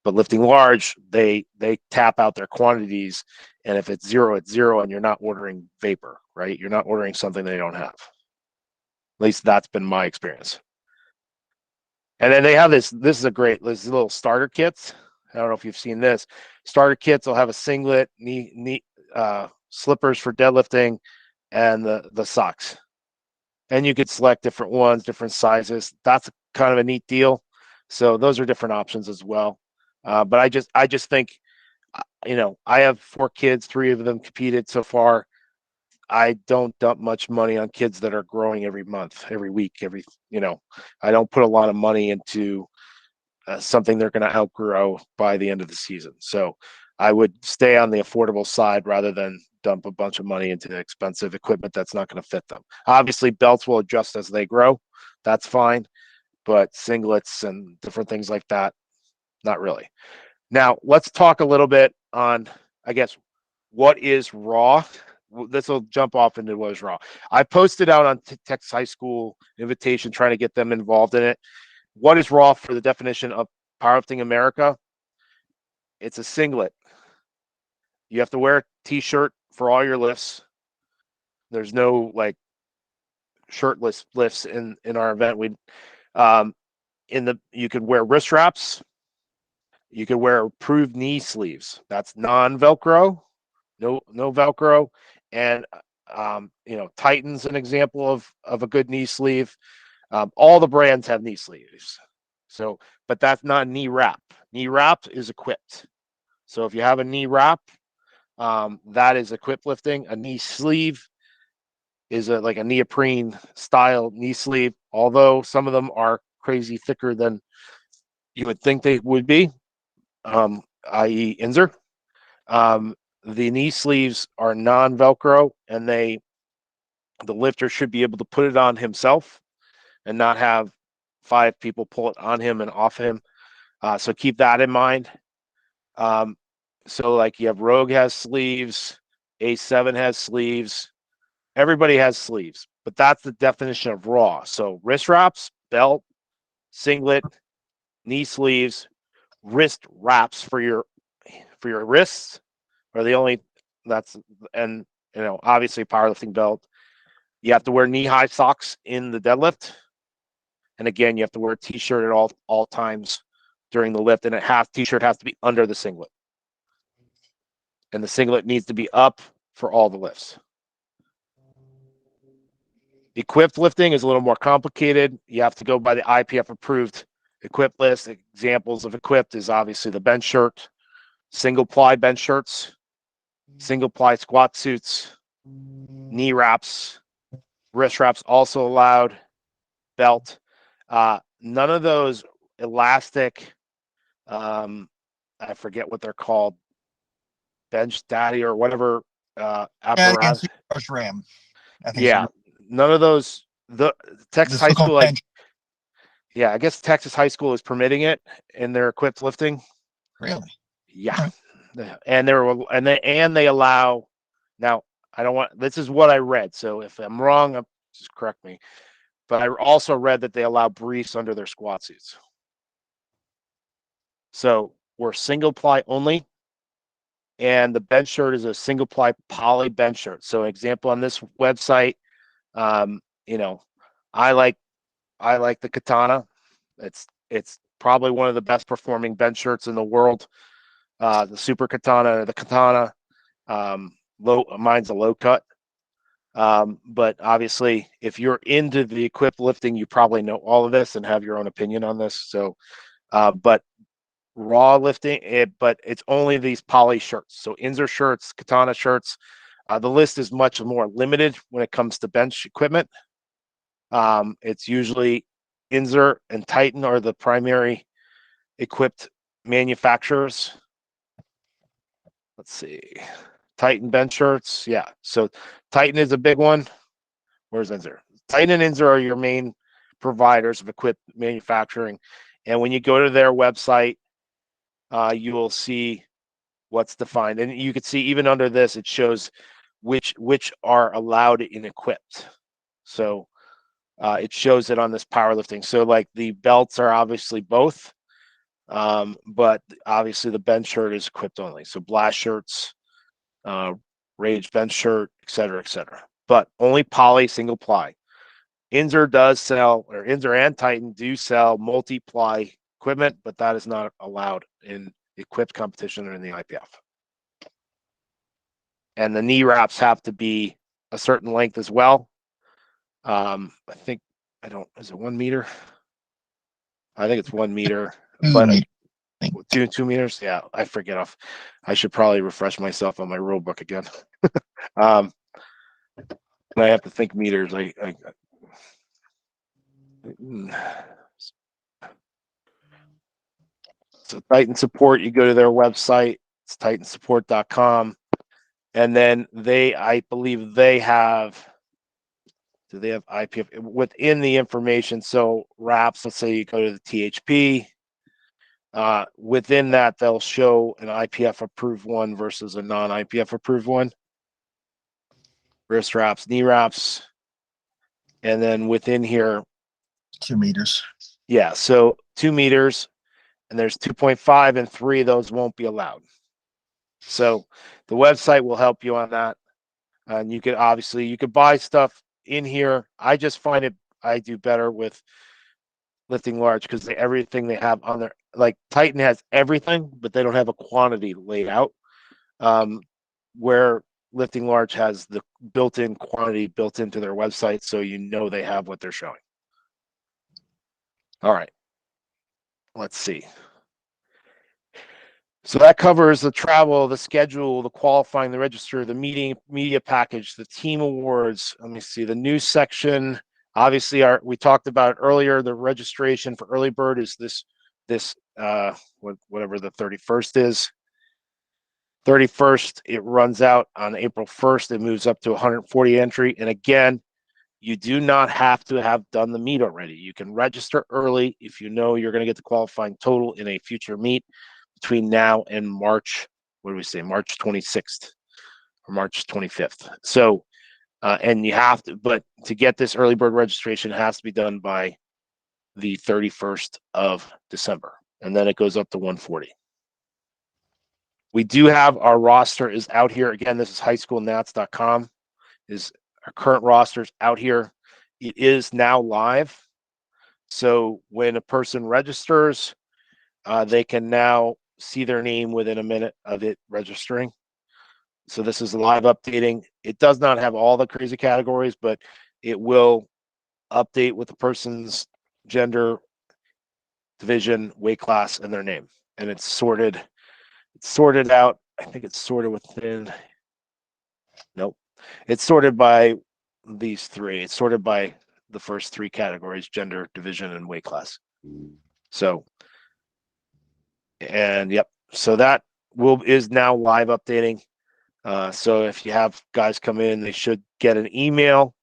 But Lifting Large, they tap out their quantities, and if it's zero, it's zero, and you're not ordering vapor, right? You're not ordering something they don't have. At least that's been my experience. And then they have this is a great, this little starter kits. I don't know if you've seen this. Starter kits will have a singlet, knee slippers for deadlifting, and the socks. And you could select different ones, different sizes. That's kind of a neat deal. So those are different options as well. But I just think, I have 4 kids, 3 of them competed so far. I don't dump much money on kids that are growing every month, every week, I don't put a lot of money into something they're going to outgrow by the end of the season. So I would stay on the affordable side rather than dump a bunch of money into expensive equipment that's not going to fit them. Obviously, belts will adjust as they grow. That's fine. But singlets and different things like that, not really. Now, let's talk a little bit on, I guess, what is raw. This will jump off into what is raw. I posted out on Texas High School invitation trying to get them involved in it. What is raw for the definition of Powerlifting America? It's a singlet. You have to wear a t-shirt for all your lifts. There's no like shirtless lifts in our event. You could wear wrist wraps. You could wear approved knee sleeves. That's non-Velcro, no Velcro, and Titan's an example of a good knee sleeve. All the brands have knee sleeves. So, but that's not knee wrap. Knee wrap is equipped. So if you have a knee wrap, that is equipped lifting. A knee sleeve is like a neoprene style knee sleeve, although some of them are crazy thicker than you would think they would be, i.e. Inzer. The knee sleeves are non-Velcro, and the lifter should be able to put it on himself and not have 5 people pull it on him and off him. So keep that in mind. So like you have Rogue has sleeves, A7 has sleeves, everybody has sleeves, but that's the definition of raw. So wrist wraps, belt, singlet, knee sleeves, wrist wraps for your wrists are the only that's and obviously powerlifting belt. You have to wear knee-high socks in the deadlift. And again, you have to wear a t-shirt at all times during the lift, and t-shirt has to be under the singlet. And the singlet needs to be up for all the lifts. Equipped lifting is a little more complicated. You have to go by the IPF approved equipped list. Examples of equipped is obviously the bench shirt, single ply bench shirts, single ply squat suits, knee wraps, wrist wraps also allowed, belt. None of those elastic, I forget what they're called, bench daddy or whatever apparatus. RAM. Yeah, none of those. The Texas high school, like, yeah, I guess Texas high school is permitting it in their equipped lifting. Really? Yeah, and they allow. Now, I don't want. This is what I read. So if I'm wrong, just correct me. But I also read that they allow briefs under their squat suits. So we're single ply only, and the bench shirt is a single ply poly bench shirt. So an example on this website, I like the Katana. It's probably one of the best performing bench shirts in the world. The Super Katana or the Katana, mine's a low cut. But obviously, if you're into the equipped lifting, you probably know all of this and have your own opinion on this. So, but raw lifting, but it's only these poly shirts. So Inzer shirts, Katana shirts. The list is much more limited when it comes to bench equipment. It's usually Inzer and Titan are the primary equipped manufacturers. Let's see. Titan bench shirts. Yeah. So Titan is a big one. Where's Inzer? Titan and Inzer are your main providers of equipped manufacturing. And when you go to their website, you will see what's defined. And you can see even under this, it shows which are allowed in equipped. So it shows it on this powerlifting. So like the belts are obviously both, but obviously the bench shirt is equipped only. So blast shirts, Rage bench shirt, et cetera, but only poly single ply. Inzer does sell, or Inzer and Titan do sell multi-ply equipment, but that is not allowed in equipped competition or in the IPF. And the knee wraps have to be a certain length as well. I think, is it 1 meter? I think it's 1 meter, but 2 meters. Yeah, I forget off. I should probably refresh myself on my rule book again. I have to think meters. So Titan Support, you go to their website, it's titansupport.com. And then I believe they have IPF within the information? So wraps, let's say you go to the THP, within that, they'll show an IPF approved one versus a non-IPF approved one. Wrist wraps, knee wraps. And then within here, 2 meters. Yeah. So 2 meters, and there's 2.5 and 3, those won't be allowed. So the website will help you on that. And you could buy stuff in here. I just find I do better with lifting large because everything they have on there, like Titan has everything, but they don't have a quantity laid out. Where lifting large has the built-in quantity built into their website, so they have what they're showing. All right. Let's see. So that covers the travel, the schedule, the qualifying, the register, the media package, the team awards. Let me see the news section. Obviously, we talked about earlier. The registration for early bird is this whatever the 31st is. 31st, it runs out on April 1st. It moves up to 140 entry, and again, you do not have to have done the meet already. You can register early if you know you're going to get the qualifying total in a future meet between now and March. What do we say? March 26th or March 25th. So, and you have to, but to get this early bird registration, it has to be done by the 31st of December. And then it goes up to 140. We do have our roster is out here. Again, this is highschoolnats.com. Is our current rosters out here. It is now live. So when a person registers, they can now see their name within a minute of it registering. So this is live updating. It does not have all the crazy categories, but it will update with the person's gender, division, weight class, and their name. And it's sorted out. I think it's sorted within. Nope. It's sorted by these three. It's sorted by the first three categories: gender, division, and weight class. So, and yep. So that is now live updating. So if you have guys come in, they should get an email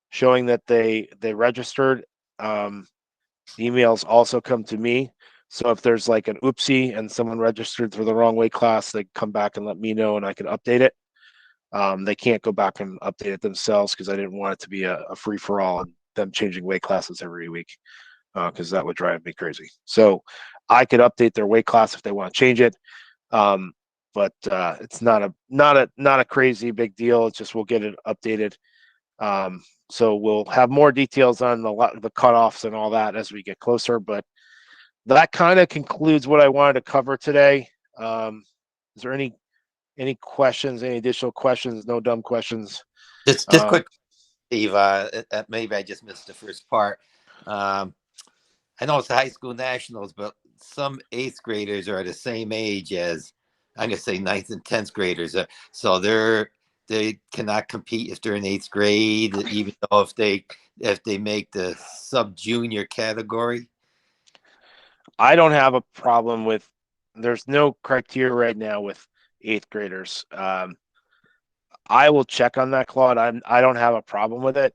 showing that they registered. Emails also come to me. So if there's like an oopsie and someone registered for the wrong weight class, they come back and let me know and I can update it. They can't go back and update it themselves because I didn't want it to be a free for all and them changing weight classes every week because that would drive me crazy. So I could update their weight class if they want to change it. But it's not a crazy big deal. It's just we'll get it updated. So we'll have more details on the cutoffs and all that as we get closer. But that kind of concludes what I wanted to cover today. Is there any questions? Any additional questions? No dumb questions. Just quick, Steve. Maybe I just missed the first part. I know it's the high school nationals, but some eighth graders are the same age as I'm gonna say ninth and 10th graders. So they cannot compete if they're in eighth grade, even though if they make the sub junior category. I don't have a problem with. There's no criteria right now with eighth graders. I will check on that, Claude. I don't have a problem with it.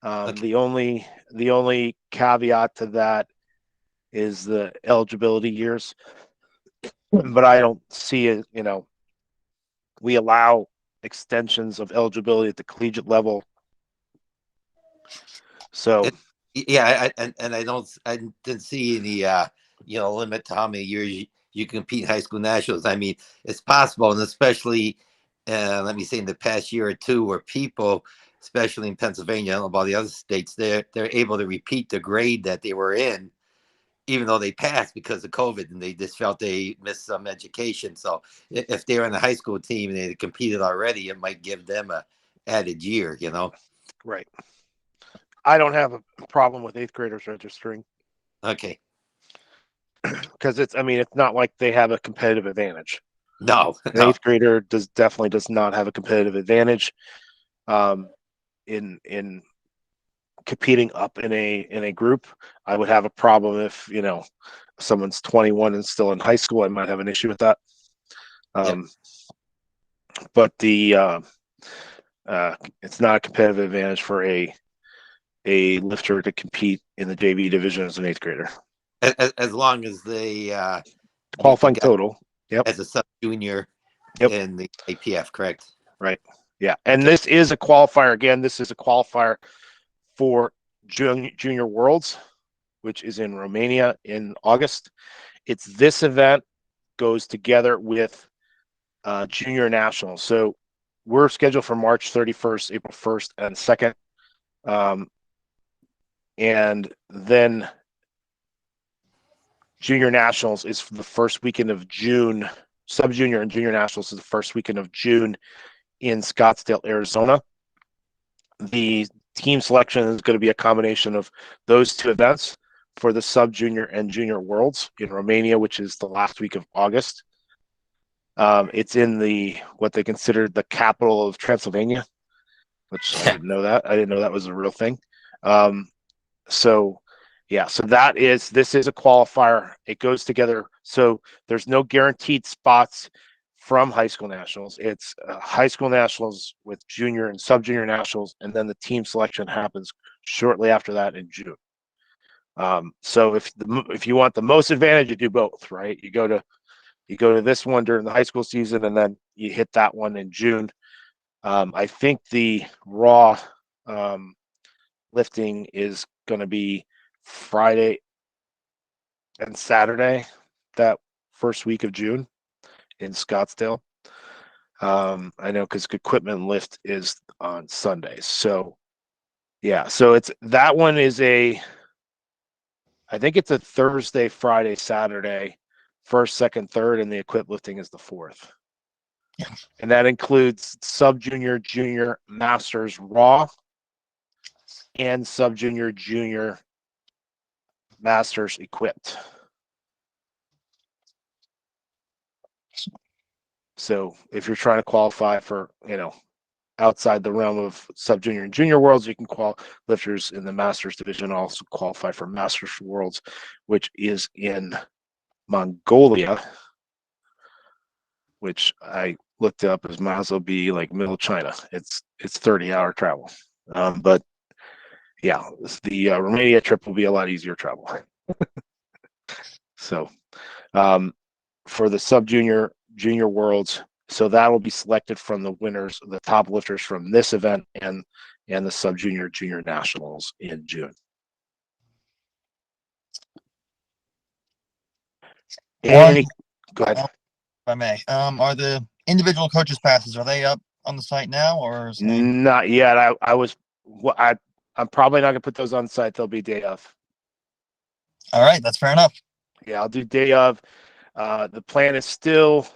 Okay. The only caveat to that is the eligibility years, but I don't see it. We allow extensions of eligibility at the collegiate level. So yeah, I didn't see any limit to how many years you compete in high school nationals. I mean, it's possible, and especially let me say in the past year or two, where people, especially in Pennsylvania, I don't know about the other states, they're able to repeat the grade that they were in, even though they passed because of COVID, and they just felt they missed some education. So if they're in the high school team and they competed already, it might give them a added year. Right. I don't have a problem with eighth graders registering. Okay. Because it's not like they have a competitive advantage. No. An eighth grader definitely does not have a competitive advantage in competing up in a group. I would have a problem if someone's 21 and still in high school. I might have an issue with that. But it's not a competitive advantage for a lifter to compete in the JV division as an eighth grader. As long as they qualifying total. Yep. As a sub junior in the APF, correct? Right. Yeah. And this is a qualifier. Again, this is a qualifier for Junior Worlds, which is in Romania in August. It's this event goes together with Junior Nationals. So we're scheduled for March 31st, April 1st, and 2nd. And then Junior Nationals is the first weekend of June. Sub Junior and Junior Nationals is the first weekend of June in Scottsdale, Arizona. The team selection is going to be a combination of those two events for the Sub Junior and Junior Worlds in Romania, which is the last week of August. It's in what they considered the capital of Transylvania, which I didn't know that. I didn't know that was a real thing. So this is a qualifier. It goes together. So there's no guaranteed spots from high school nationals. It's high school nationals with junior and sub-junior nationals, and then the team selection happens shortly after that in June. So if you want the most advantage, you do both, right? You go to this one during the high school season, and then you hit that one in June. I think the raw lifting is going to be Friday and Saturday, that first week of June in Scottsdale. I know because equipment lift is on Sundays. So yeah, so it's that one is I think it's a Thursday, Friday, Saturday, first, second, third, and the equip lifting is the fourth. And that includes sub-junior, junior, masters, raw, and sub-junior, junior, masters equipped. So if you're trying to qualify for, outside the realm of sub-junior and junior worlds, you can lifters in the masters division also qualify for masters worlds, which is in Mongolia, which I looked up as might as well be like middle China. It's 30-hour travel. But yeah, the Romania trip will be a lot easier travel. So for the sub-junior, junior worlds, so that will be selected from the winners, the top lifters from this event and the sub-junior, junior nationals in June. Go ahead. If I may, are the individual coaches passes, are they up on the site now, or not yet? I'm probably not gonna put those on the site. They'll be day of. All right, that's fair enough. Yeah, I'll do day of. The plan is still,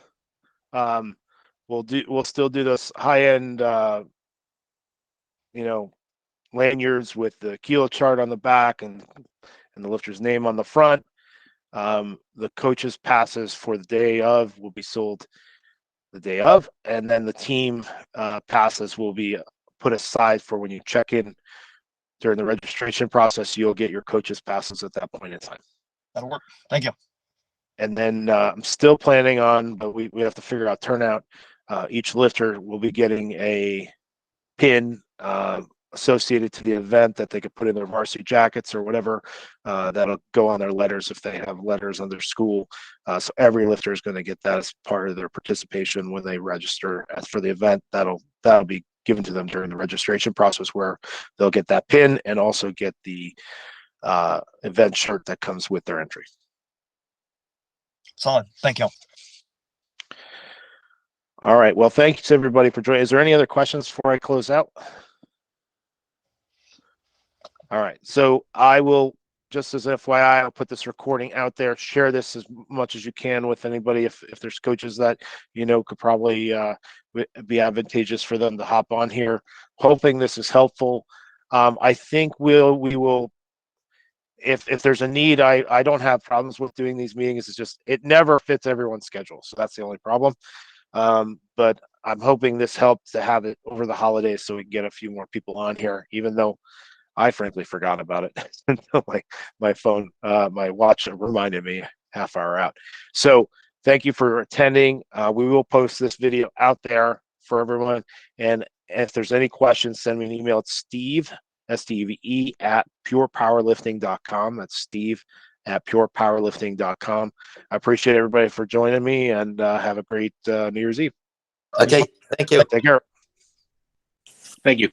we'll still do those high-end, lanyards with the kilo chart on the back and the lifter's name on the front. The coaches passes for the day of will be sold the day of, and then the team passes will be put aside for when you check in during the registration process. You'll get your coaches passes at that point in time. That'll work. Thank you. And then I'm still planning on, but we have to figure out turnout. Each lifter will be getting a pin associated to the event that they could put in their varsity jackets or whatever. That'll go on their letters if they have letters on their school. So every lifter is going to get that as part of their participation when they register as for the event. That'll be given to them during the registration process, where they'll get that pin and also get the event shirt that comes with their entry. Solid. Thank you. All right. Well, thanks everybody for joining. Is there any other questions before I close out? All right. So I will, just as FYI, I'll put this recording out there. Share this as much as you can with anybody. If there's coaches that could probably be advantageous for them to hop on here. Hoping this is helpful. I think we will. If there's a need, I don't have problems with doing these meetings. It's just it never fits everyone's schedule, so that's the only problem. But I'm hoping this helps to have it over the holidays so we can get a few more people on here, even though I frankly forgot about it until my phone, my watch reminded me half hour out. So thank you for attending. We will post this video out there for everyone. And if there's any questions, send me an email. It's Steve, STEVE, at purepowerlifting.com. That's Steve at purepowerlifting.com. I appreciate everybody for joining me, and have a great New Year's Eve. Okay, thank you. Take care. Thank you.